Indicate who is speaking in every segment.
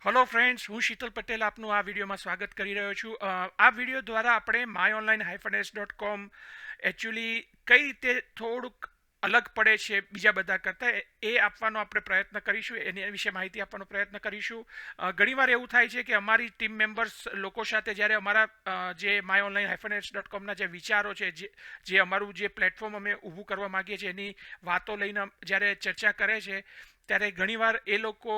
Speaker 1: Hello friends, હું શીતલ પટેલ આપનું આ વિડીયોમાં સ્વાગત કરી રહ્યો છું. આ વિડીયો દ્વારા આપણે myonline-s.com એકચ્યુઅલી કઈ રીતે થોડુંક અલગ પડે છે બીજા બધા કરતાં એ આપવાનો આપણે પ્રયત્ન કરીશું, એની વિશે માહિતી આપવાનો પ્રયત્ન કરીશું. ઘણીવાર એવું થાય છે કે અમારી ટીમ મેમ્બર્સ લોકો સાથે જ્યારે અમારા જે myonline-s.comના જે વિચારો છે, જે અમારું જે પ્લેટફોર્મ અમે ઊભું કરવા માગીએ છીએ એની વાતો લઈને જ્યારે ચર્ચા કરે છે ત્યારે ઘણીવાર એ લોકો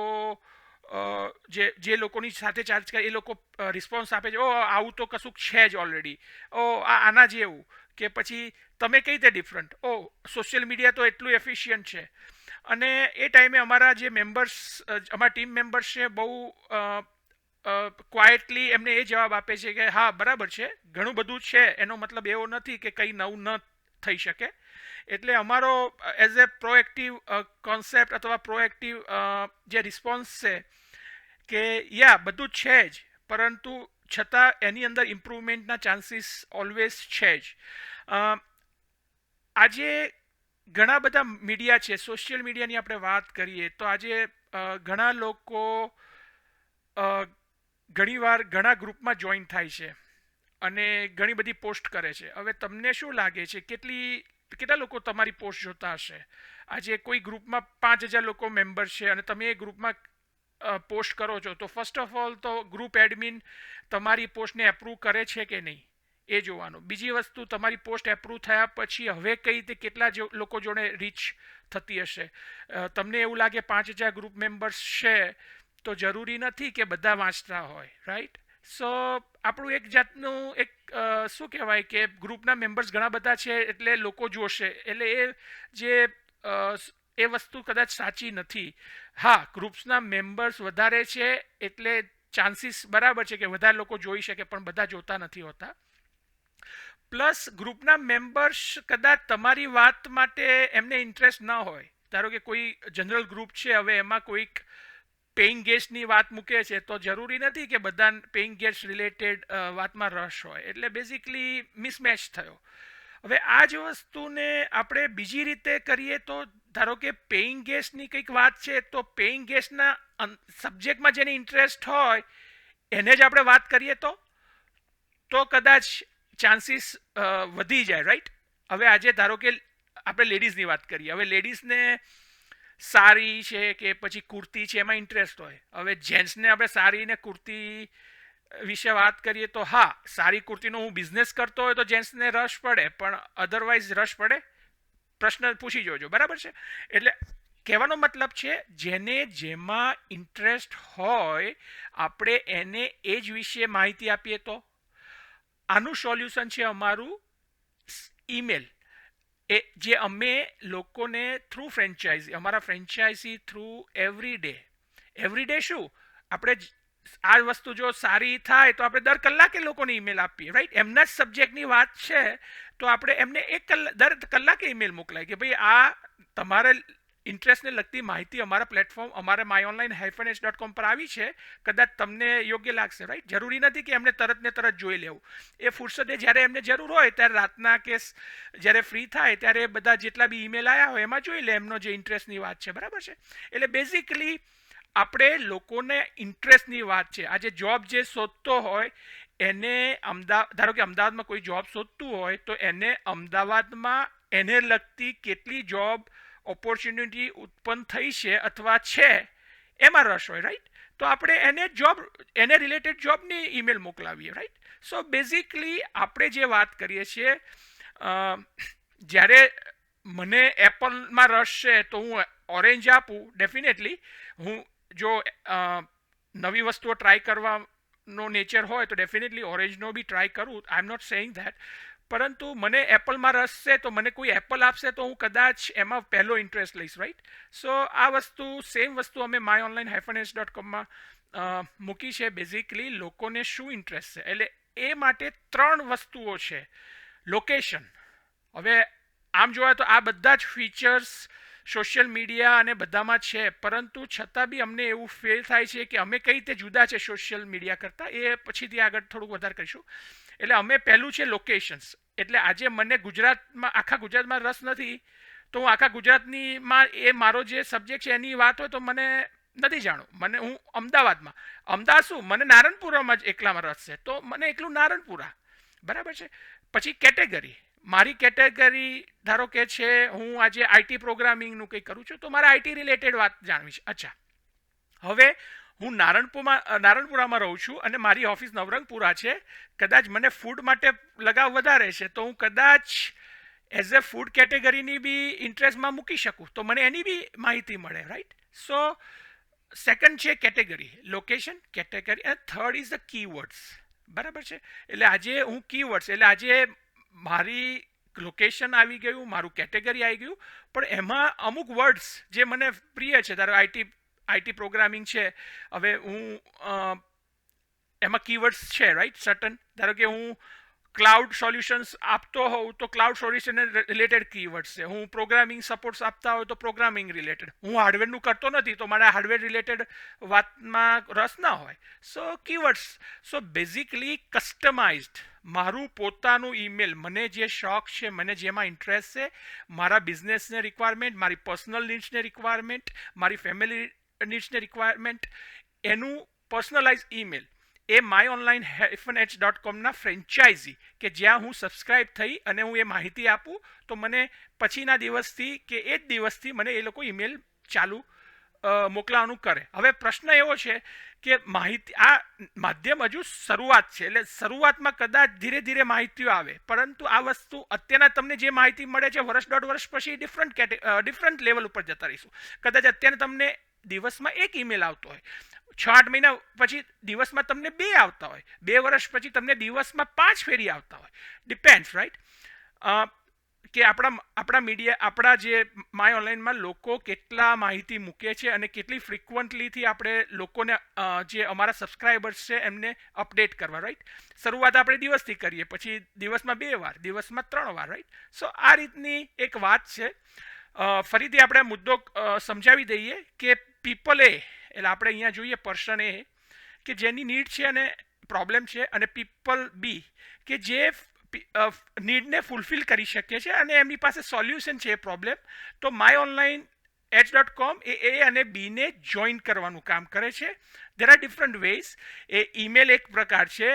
Speaker 1: જે લોકોની સાથે ચાર્જ કરે એ લોકો રિસ્પોન્સ આપે છે, ઓ આવું તો કશુંક છે જ ઓલરેડી, ઓ આના જેવું, કે પછી તમે કઈ રીતે ડિફરન્ટ, ઓ સોશિયલ મીડિયા તો એટલું એફિશિયન્ટ છે. અને એ ટાઈમે અમારા જે મેમ્બર્સ, અમારા ટીમ મેમ્બર્સ છે, બહુ ક્વાઇટલી એમને એ જવાબ આપે છે કે હા બરાબર છે, ઘણું બધું છે, એનો મતલબ એવો નથી કે કંઈ નવું ન થઈ શકે. એટલે અમારો એઝ એ પ્રોએક્ટિવ કોન્સેપ્ટ અથવા પ્રોએક્ટિવ જે રિસ્પોન્સ છે કે યા બધું છે જ, પરંતુ છતાં એની અંદર ઇમ્પ્રુવમેન્ટના ચાન્સીસ ઓલવેઝ છે જ. આજે ઘણા બધા મીડિયા છે, સોશિયલ મીડિયાની આપણે વાત કરીએ તો આજે ઘણા લોકો ઘણીવાર ઘણા ગ્રુપમાં જોઈન થાય છે અને ઘણી બધી પોસ્ટ કરે છે. હવે તમને શું લાગે છે, કેટલા લોકો તમારી પોસ્ટ જોતા હશે? આજે કોઈ ગ્રુપમાં 5,000 લોકો મેમ્બર છે અને તમે એ ગ્રુપમાં પોસ્ટ કરો છો, તો ફર્સ્ટ ઓફ ઓલ તો ગ્રુપ એડમિન તમારી પોસ્ટને એપ્રૂવ કરે છે કે નહીં એ જોવાનું. બીજી વસ્તુ, તમારી પોસ્ટ એપ્રૂવ થયા પછી હવે કઈ રીતે કેટલા લોકો જોડે રીચ થતી હશે. તમને એવું લાગે 5,000 ગ્રુપ મેમ્બર્સ છે તો જરૂરી નથી કે બધા વાંચતા હોય, રાઈટ? સો આપણું એક જાતનું એક શું કહેવાય કે ગ્રુપના મેમ્બર્સ ઘણા બધા છે એટલે લોકો જોશે, એટલે એ વસ્તુ કદાચ સાચી નથી. હા, ગ્રુપ્સના મેમ્બર્સ વધારે છે એટલે ચાન્સીસ બરાબર છે કે વધારે લોકો જોઈ શકે, પણ બધા જોતા નથી હોતા. પ્લસ ગ્રુપના મેમ્બર્સ કદાચ તમારી વાત માટે એમને ઇન્ટરેસ્ટ ન હોય. ધારો કે કોઈ જનરલ ગ્રુપ છે, હવે એમાં કોઈક પેઇંગ ગેસ્ટની વાત મૂકે છે તો જરૂરી નથી કે બધા પેઇંગ ગેસ્ટ રિલેટેડ વાતમાં રસ હોય, એટલે બેઝિકલી મિસમેચ થયો. હવે આ જ વસ્તુને આપણે બીજી રીતે કરીએ તો ધારો કે પેઇંગ ગેસ્ટની કંઈક વાત છે, તો પેઇંગ ગેસ્ટના સબ્જેક્ટમાં જેને ઇન્ટરેસ્ટ હોય એને જ આપણે વાત કરીએ તો કદાચ ચાન્સીસ વધી જાય, રાઈટ? હવે આજે ધારો કે આપણે લેડીઝની વાત કરીએ. હવે લેડીઝને સાડી છે કે પછી કુર્તી છે એમાં ઇન્ટરેસ્ટ હોય. હવે જેન્ટ્સને આપણે સાડી ને કુર્તી વિશે વાત કરીએ તો હા, સારી કુર્તીનો હું બિઝનેસ કરતો હોય તો જેન્ટ્સને રસ પડે, પણ અધરવાઇઝ રસ પડે? પ્રશ્ન પૂછી જોજો, બરાબર છે? એટલે કહેવાનો મતલબ છે જેને જેમાં ઇન્ટરેસ્ટ હોય આપણે એને એ જ વિશે માહિતી આપીએ તો. આનું સોલ્યુશન છે અમારું ઈમેલ, જે અમે લોકોને થ્રુ ફ્રેન્ચાઇઝી, અમારા ફ્રેન્ચાઇઝી થ્રુ એવરી ડે શું આપણે આ વસ્તુ જો સારી થાય તો આપણે દર કલાકે લોકોને ઈમેલ આપીએ, રાઈટ? એમના જ સબ્જેક્ટની વાત છે તો આપણે એમને દર કલાકે ઈમેલ મોકલાય કે ભાઈ આ તમારે ઇન્ટરેસ્ટને લગતી માહિતી અમારા પ્લેટફોર્મ, અમારા myonline-s.com પર આવી છે, કદાચ તમને યોગ્ય લાગશે, રાઈટ? જરૂરી નથી કે એમને તરત ને તરત જોઈ લેવું. એ ફુરસદે જ્યારે એમને જરૂર હોય ત્યારે રાતના કે જ્યારે ફ્રી થાય ત્યારે બધા જેટલા બી ઈમેલ આવ્યા હોય એમાં જોઈ લે એમનો જે ઇન્ટરેસ્ટની વાત છે, બરાબર છે? એટલે બેઝિકલી આપણે લોકોને ઇન્ટરેસ્ટની વાત છે. આજે જોબ જે શોધતો હોય એને ધારો કે અમદાવાદમાં કોઈ જોબ શોધતું હોય તો એને અમદાવાદમાં એને લગતી કેટલી જોબ ઓપોર્ચ્યુનિટી ઉત્પન્ન થઈ છે અથવા છે એમાં રસ હોય, રાઈટ? તો આપણે એને રિલેટેડ જોબની ઈમેલ મોકલાવીએ, રાઈટ? સો બેઝિકલી આપણે જે વાત કરીએ છીએ, જ્યારે મને એપલમાં રસ છે તો હું ઓરેન્જ આપું ડેફિનેટલી. હું જો નવી વસ્તુઓ ટ્રાય કરવાનો નેચર હોય તો ડેફિનેટલી ઓરેન્જનો બી ટ્રાય કરું, આઈ એમ નોટ સેઇંગ ધેટ. પરંતુ મને એપલમાં રસ છે તો મને કોઈ એપલ આપશે તો હું કદાચ એમાં પહેલો ઇન્ટરેસ્ટ લઈશ, રાઈટ? સો આ વસ્તુ, સેમ વસ્તુ અમે myonline-s.comમાં મૂકી છે. બેઝિકલી લોકોને શું ઇન્ટરેસ્ટ છે, એટલે એ માટે 3 વસ્તુઓ છે. લોકેશન, હવે આમ જોવા તો આ બધા જ ફીચર્સ સોશિયલ મીડિયા અને બધામાં છે, પરંતુ છતાં બી અમને એવું ફીલ થાય છે કે અમે કઈ રીતે જુદા છે સોશિયલ મીડિયા કરતાં, એ પછીથી આગળ થોડુંક વધારે કરીશું. એટલે અમે પહેલું છે લોકેશન્સ. એટલે આજે મને આખા ગુજરાતમાં રસ નથી તો હું આખા ગુજરાતનીમાં એ મારો જે સબ્જેક્ટ છે એની વાત હોય તો મને નથી જાણું. મને હું અમદાવાદ શું, મને નારણપુરામાં જ એકલામાં રસ છે, તો મને એકલું નારણપુરા, બરાબર છે. પછી કેટેગરી, મારી કેટેગરી ધારો કે છે હું આજે આઈટી પ્રોગ્રામિંગનું કંઈ કરું છું, તો મારે આઈટી રિલેટેડ વાત જાણવી છે. અચ્છા, હવે હું નારણપુરામાં રહું છું અને મારી ઓફિસ નવરંગપુરા છે. કદાચ મને ફૂડ માટે લગાવ વધારે છે, તો હું કદાચ એઝ એ ફૂડ કેટેગરીની બી ઇન્ટરેસ્ટમાં મૂકી શકું, તો મને એની બી માહિતી મળે, રાઈટ. સો સેકન્ડ છે કેટેગરી, લોકેશન, કેટેગરી, અને થર્ડ ઇઝ ધ કીવર્ડ્સ, બરાબર છે. એટલે આજે હું કીવર્ડ્સ, એટલે આજે મારી લોકેશન આવી ગયું, મારું કેટેગરી આવી ગયું, પણ એમાં અમુક વર્ડ્સ જે મને પ્રિય છે, ધારો આઈટી પ્રોગ્રામિંગ છે, હવે હું એમાં કીવર્ડ્સ છે, રાઈટ, સર્ટન. ધારો કે હું ક્લાઉડ સોલ્યુશન્સ આપતો હોઉં તો ક્લાઉડ સોલ્યુશન રિલેટેડ કીવર્ડ્સ છે. હું પ્રોગ્રામિંગ સપોર્ટ્સ આપતા હોય તો પ્રોગ્રામિંગ રિલેટેડ. હું હાર્ડવેરનું કરતો નથી, તો મારે હાર્ડવેર રિલેટેડ વાતમાં રસ ના હોય. સો કીવર્ડ્સ. સો બેઝિકલી કસ્ટમાઇઝડ મારું પોતાનું ઈમેલ, મને જે શોખ છે, મને જેમાં ઇન્ટરેસ્ટ છે, મારા બિઝનેસને રિક્વાયરમેન્ટ, મારી પર્સનલ નીડ્સને રિક્વાયરમેન્ટ, મારી ફેમિલી નીડ્સને રિક્વાયરમેન્ટ, એનું પર્સનલાઇઝ ઈમેલ એ myonline-h.comના ફ્રેન્ચાઇઝી, કે જ્યાં હું સબસ્ક્રાઇબ થઈ અને હું એ માહિતી આપું, તો મને પછીના દિવસથી કે એ જ દિવસથી મને એ લોકો ઈમેલ ચાલુ મોકલવાનું કરે. હવે પ્રશ્ન એવો છે કે માહિતી, આ માધ્યમ હજુ શરૂઆત છે, એટલે શરૂઆતમાં કદાચ ધીરે ધીરે માહિતીઓ આવે, પરંતુ આ વસ્તુ અત્યારના તમને જે માહિતી મળે છે, વર્ષ દોઢ વર્ષ પછી ડિફરન્ટ લેવલ ઉપર જતા રહીશું. કદાચ અત્યારે તમને દિવસમાં એક ઈમેલ આવતો હોય, 6-8 મહિના પછી દિવસમાં તમને 2 આવતા હોય, 2 વર્ષ પછી તમને દિવસમાં 5 ફેરી આવતા હોય. ડિપેન્ડ્સ, રાઈટ, કે આપણા મીડિયા, આપણા જે માય ઓનલાઈનમાં લોકો કેટલા માહિતી મૂકે છે અને કેટલી ફ્રિકવન્ટલીથી આપણે લોકોને, જે અમારા સબસ્ક્રાઈબર્સ છે, એમને અપડેટ કરવા, રાઈટ. શરૂઆત આપણે દિવસથી કરીએ, પછી દિવસમાં 2 વાર, દિવસમાં 3 વાર, રાઈટ. સો આ રીતની એક વાત છે. ફરીથી આપણે મુદ્દો સમજાવી દઈએ કે પીપલ એ, એટલે આપણે અહીંયા જોઈએ પર્સન એ કે જેની નીડ છે અને પ્રોબ્લેમ છે, અને પીપલ બી કે જે નીડને ફૂલફિલ કરી શકે છે અને એમની પાસે સોલ્યુશન છે એ પ્રોબ્લેમ. તો myonline-h.com એ અને બીને જોઈન કરવાનું કામ કરે છે. There are different ways. એ ઈમેલ એક પ્રકાર છે,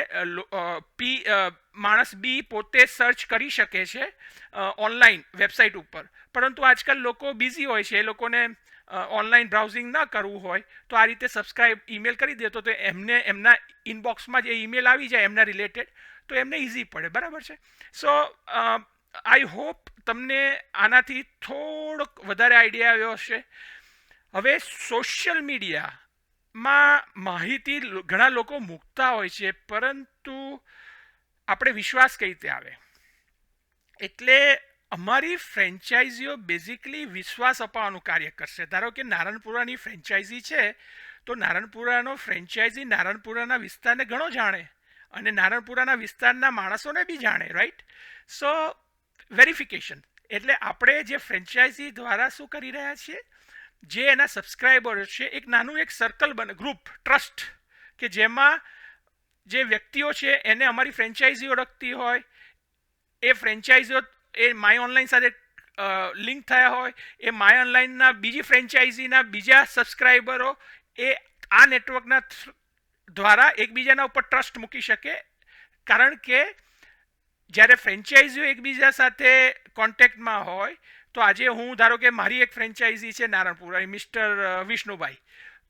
Speaker 1: માણસ બી પોતે સર્ચ કરી શકે છે ઓનલાઈન વેબસાઇટ ઉપર, પરંતુ આજકાલ લોકો બિઝી હોય છે, એ લોકોને ઓનલાઈન બ્રાઉઝિંગ ના કરવું હોય, તો આ રીતે સબસ્ક્રાઇબ ઈમેલ કરી દે, તો એમને એમના ઇનબોક્સમાં જે ઈમેલ આવી જાય એમના રિલેટેડ, તો એમને ઇઝી પડે, બરાબર છે. સો આઈ હોપ તમને આનાથી થોડોક વધારે આઈડિયા આવ્યો હશે. હવે સોશિયલ મીડિયામાં માહિતી ઘણા લોકો મૂકતા હોય છે, પરંતુ આપણે વિશ્વાસ કઈ રીતે આવે? એટલે અમારી ફ્રેન્ચાઇઝીઓ બેઝિકલી વિશ્વાસ અપાવવાનું કાર્ય કરશે. ધારો કે નારણપુરાની ફ્રેન્ચાઇઝી છે, તો નારણપુરાનો ફ્રેન્ચાઇઝી નારણપુરાના વિસ્તારને ઘણો જાણે અને નારણપુરાના વિસ્તારના માણસોને બી જાણે, રાઈટ. સો વેરિફિકેશન, એટલે આપણે જે ફ્રેન્ચાઇઝી દ્વારા શું કરી રહ્યા છીએ, જે એના સબસ્ક્રાઈબર્સ છે, એક નાનું એક સર્કલ બને, ગ્રુપ, ટ્રસ્ટ, કે જેમાં જે વ્યક્તિઓ છે એને અમારી ફ્રેન્ચાઇઝી ઓળખતી હોય, એ ફ્રેન્ચાઇઝીઓ એ માય ઓનલાઈન સાથે લિંક થયા હોય, એ માય ઓનલાઈનના બીજી ફ્રેન્ચાઇઝીના બીજા સબસ્ક્રાઈબરો એ આ નેટવર્કના દ્વારા એકબીજાના ઉપર ટ્રસ્ટ મૂકી શકે. કારણ કે જ્યારે ફ્રેન્ચાઇઝીઓ એકબીજા સાથે કોન્ટેક્ટમાં હોય, તો આજે હું ધારો કે મારી એક ફ્રેન્ચાઇઝી છે નારણપુરા, મિસ્ટર વિષ્ણુભાઈ,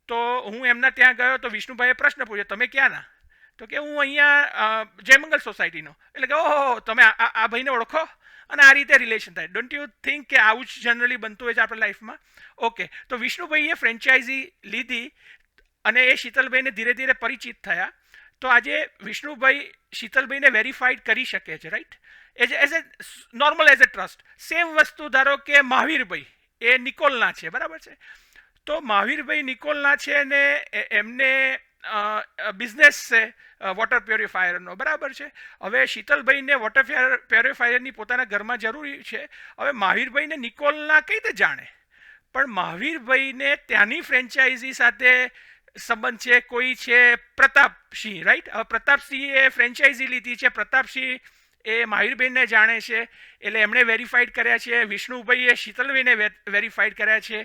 Speaker 1: તો હું એમના ત્યાં ગયો, તો વિષ્ણુભાઈએ પ્રશ્ન પૂછ્યો, તમે ક્યાંના? તો કે હું અહીંયા જયમંગલ સોસાયટીનો. એટલે કે ઓહો, તમે આ ભાઈને ઓળખો, અને આ રીતે રિલેશન થાય. ડોન્ટ યુ થિંક કે આવું જ જનરલી બનતું હોય છે આપણા લાઈફમાં? ઓકે, તો વિષ્ણુભાઈએ ફ્રેન્ચાઇઝી લીધી અને એ શીતલભાઈને ધીરે ધીરે પરિચિત થયા. તો આજે વિષ્ણુભાઈ શીતલભાઈને વેરીફાઈડ કરી શકે છે, right, as a normal, as a trust. Same વસ્તુ ધારો કે મહાવીરભાઈ એ નિકોલના છે, બરાબર છે, તો મહાવીરભાઈ નિકોલના છે અને એમને બિઝનેસ છે વોટર પ્યોરિફાયરનો, બરાબર છે. હવે શીતલભાઈને વોટર પ્યોરિફાયરની પોતાના ઘરમાં જરૂરી છે. હવે મહાવીરભાઈને નિકોલના કઈ રીતે જાણે? પણ મહાવીરભાઈને ત્યાંની ફ્રેન્ચાઇઝી સાથે સંબંધ છે, કોઈ છે પ્રતાપસિંહ, રાઈટ. હવે પ્રતાપસિંહે ફ્રેન્ચાઇઝી લીધી છે, પ્રતાપસિંહ એ મહાવીરબેનને જાણે છે, એટલે એમણે વેરીફાઈડ કર્યા છે. વિષ્ણુભાઈએ શીતલભાઈને વેરીફાઈડ કર્યા છે.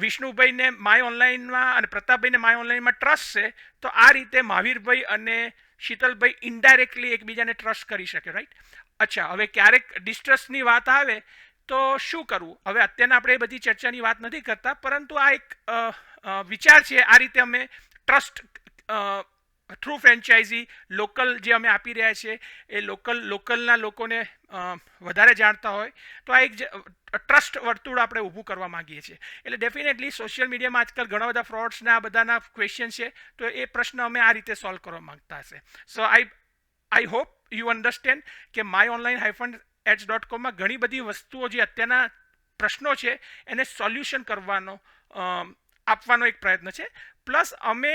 Speaker 1: વિષ્ણુભાઈને માય ઓનલાઈનમાં અને પ્રતાપભાઈને માય ઓનલાઈનમાં ટ્રસ્ટ છે. તો આ રીતે મહાવીરભાઈ અને શીતલભાઈ ઇનડાયરેક્ટલી એકબીજાને ટ્રસ્ટ કરી શકે, રાઈટ. અચ્છા, હવે ક્યારેક ડિસ્ટ્રસ્ટની વાત આવે તો શું કરવું? હવે અત્યારના આપણે એ બધી ચર્ચાની વાત નથી કરતા, પરંતુ આ એક વિચાર છે. આ રીતે અમે ટ્રસ્ટ થ્રુ ફ્રેન્ચાઇઝી લોકલ જે અમે આપી રહ્યા છીએ એ લોકલના લોકોને વધારે જાણતા હોય તો આ એક ટ્રસ્ટ વર્તુળ આપણે ઊભું કરવા માંગીએ છીએ. એટલે ડેફિનેટલી સોશિયલ મીડિયામાં આજકાલ ઘણા બધા ફ્રોડ્સના બધાના ક્વેશ્ચન છે, તો એ પ્રશ્ન અમે આ રીતે સોલ્વ કરવા માંગતા હશે. સો આઈ હોપ યુ અન્ડરસ્ટેન્ડ કે માય ઓનલાઈન -ads.com ઘણી બધી વસ્તુઓ જે અત્યારના પ્રશ્નો છે એને સોલ્યુશન કરવાનો આપવાનો એક પ્રયત્ન છે. પ્લસ અમે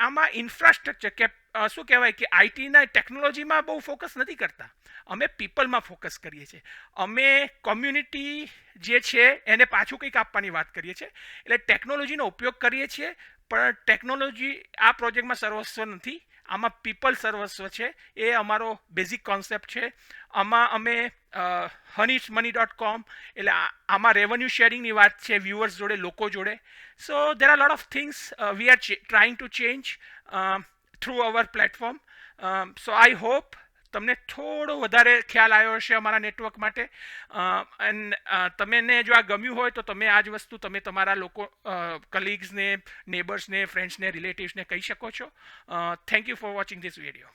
Speaker 1: આમાં ઇન્ફ્રાસ્ટ્રક્ચર કે શું કહેવાય કે આઈટીના ટેકનોલોજીમાં બહુ ફોકસ નથી કરતા, અમે પીપલમાં ફોકસ કરીએ છીએ. અમે કોમ્યુનિટી જે છે એને પાછું કંઈક આપવાની વાત કરીએ છીએ. એટલે ટેકનોલોજીનો ઉપયોગ કરીએ છીએ, પણ ટેકનોલોજી આ પ્રોજેક્ટમાં સર્વસ્વ નથી, આમાં પીપલ સર્વસ્વ છે. એ અમારો બેઝિક કોન્સેપ્ટ છે. આમાં અમે honeymoney.com એટલે આમાં રેવન્યુ શેરિંગની વાત છે વ્યુઅર્સ જોડે, લોકો જોડે. So there are lot of things we are trying to change through our platform. So I hope તમને થોડો વધારે ખ્યાલ આવ્યો હશે અમારા નેટવર્ક માટે. એન્ડ તમને જો આ ગમ્યું હોય તો તમે આ જ વસ્તુ તમે તમારા લોકો કલીગ્સને, નેબર્સને, ફ્રેન્ડ્સને, રિલેટિવ્સને કહી શકો છો. Thank you for watching this video.